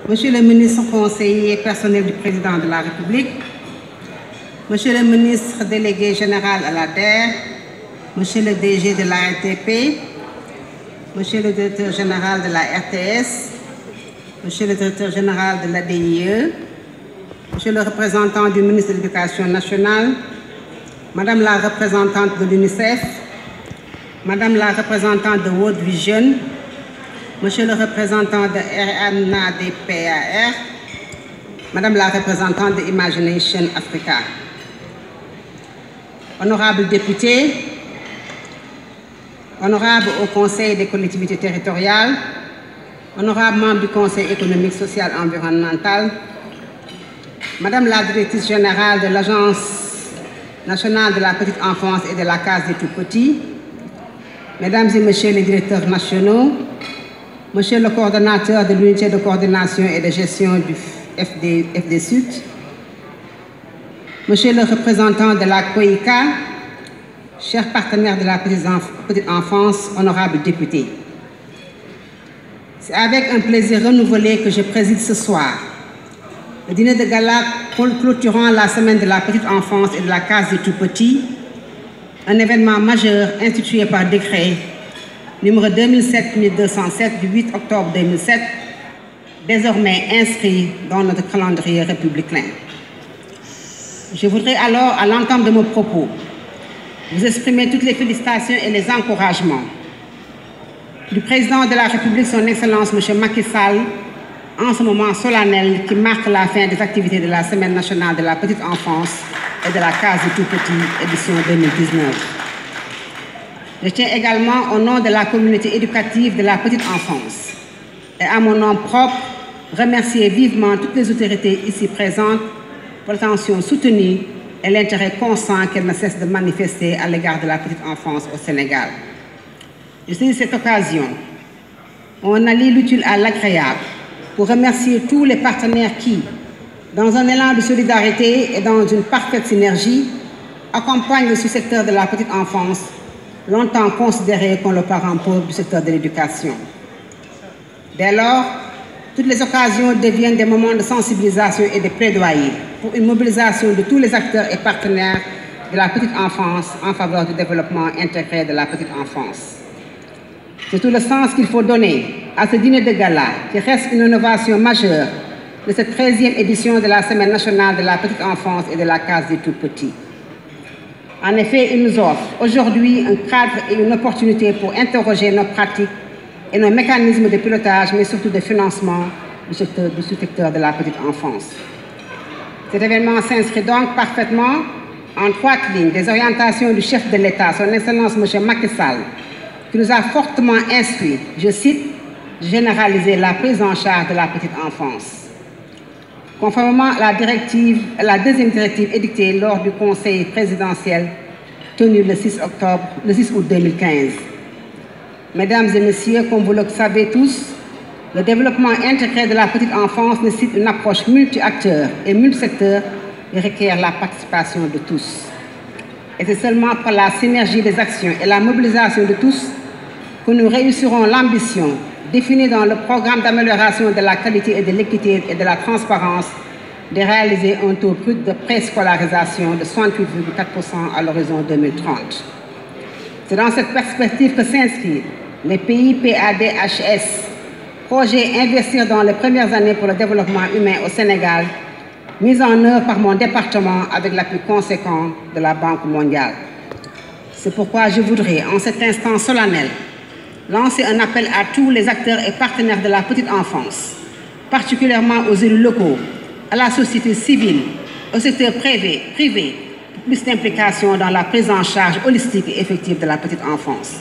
Monsieur le ministre conseiller personnel du Président de la République, Monsieur le ministre délégué général à la terre, Monsieur le DG de la RTP, Monsieur le directeur général de la RTS, Monsieur le directeur général de l'ADIE, Monsieur le représentant du ministre de l'Éducation nationale, Madame la représentante de l'UNICEF, Madame la représentante de World Vision, Monsieur le représentant de RNADPAR, Madame la représentante de Imagination Africa, honorables députés, honorables au Conseil des collectivités territoriales, honorables membres du Conseil économique, social et environnemental, Madame la directrice générale de l'Agence nationale de la petite enfance et de la case des tout-petits, Mesdames et Messieurs les directeurs nationaux, Monsieur le coordonnateur de l'unité de coordination et de gestion du FD Sud, Monsieur le représentant de la COICA, chers partenaires de la petite enfance, honorables députés. C'est avec un plaisir renouvelé que je préside ce soir le dîner de gala clôturant la semaine de la petite enfance et de la case des tout-petits, un événement majeur institué par décret numéro 2007-1207 du 8 octobre 2007, désormais inscrit dans notre calendrier républicain. Je voudrais alors, à l'entame de mon propos, vous exprimer toutes les félicitations et les encouragements du président de la République, son Excellence M. Macky Sall, en ce moment solennel qui marque la fin des activités de la Semaine nationale de la petite enfance et de la case des tout-petits, édition 2019. Je tiens également, au nom de la communauté éducative de la petite enfance et à mon nom propre, remercier vivement toutes les autorités ici présentes pour l'attention soutenue et l'intérêt constant qu'elles ne cessent de manifester à l'égard de la petite enfance au Sénégal. Je saisis cette occasion, on allie l'utile à l'agréable pour remercier tous les partenaires qui, dans un élan de solidarité et dans une parfaite synergie, accompagnent le sous-secteur de la petite enfance, longtemps considéré comme le parent pauvre du secteur de l'éducation. Dès lors, toutes les occasions deviennent des moments de sensibilisation et de plaidoyer pour une mobilisation de tous les acteurs et partenaires de la petite enfance en faveur du développement intégré de la petite enfance. C'est tout le sens qu'il faut donner à ce dîner de gala qui reste une innovation majeure de cette 13e édition de la Semaine nationale de la petite enfance et de la case des tout-petits. En effet, il nous offre aujourd'hui un cadre et une opportunité pour interroger nos pratiques et nos mécanismes de pilotage, mais surtout de financement du sous-secteur de la petite enfance. Cet événement s'inscrit donc parfaitement en droite ligne des orientations du chef de l'État, son Excellence M. Macky Sall, qui nous a fortement instruit, je cite, « généraliser la prise en charge de la petite enfance ». Conformément à la deuxième directive édictée lors du Conseil présidentiel tenu le 6 août 2015. Mesdames et messieurs, comme vous le savez tous, le développement intégré de la petite enfance nécessite une approche multi-acteurs et multi-secteurs et requiert la participation de tous. Et c'est seulement par la synergie des actions et la mobilisation de tous que nous réussirons l'ambition définie dans le programme d'amélioration de la qualité et de l'équité et de la transparence de réaliser un taux brut de préscolarisation de 68,4% à l'horizon 2030. C'est dans cette perspective que s'inscrivent les pays PADHS, projet Investir dans les premières années pour le développement humain au Sénégal, mis en œuvre par mon département avec l'appui conséquent de la Banque mondiale. C'est pourquoi je voudrais, en cet instant solennel, lancer un appel à tous les acteurs et partenaires de la petite enfance, particulièrement aux élus locaux, à la société civile, au secteur privé, pour plus d'implication dans la prise en charge holistique et effective de la petite enfance.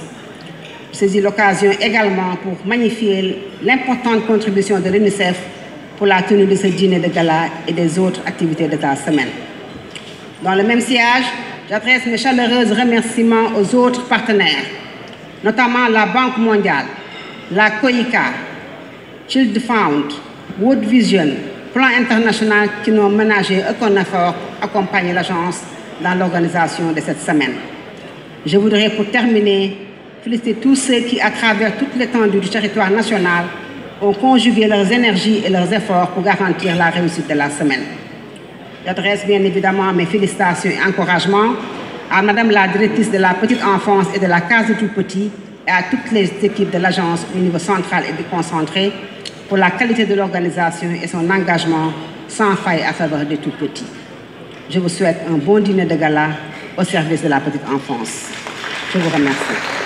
Je saisis l'occasion également pour magnifier l'importante contribution de l'UNICEF pour la tenue de ce dîner de gala et des autres activités de la semaine. Dans le même sillage, j'adresse mes chaleureux remerciements aux autres partenaires, notamment la Banque mondiale, la COICA, Child Fund, World Vision, Plan international qui n'ont ménagé aucun effort pour accompagner l'agence dans l'organisation de cette semaine. Je voudrais pour terminer féliciter tous ceux qui, à travers toute l'étendue du territoire national, ont conjugué leurs énergies et leurs efforts pour garantir la réussite de la semaine. J'adresse bien évidemment mes félicitations et encouragements à Madame la directrice de la petite enfance et de la case des tout-petits et à toutes les équipes de l'agence au niveau central et déconcentré pour la qualité de l'organisation et son engagement sans faille à faveur des tout-petits. Je vous souhaite un bon dîner de gala au service de la petite enfance. Je vous remercie.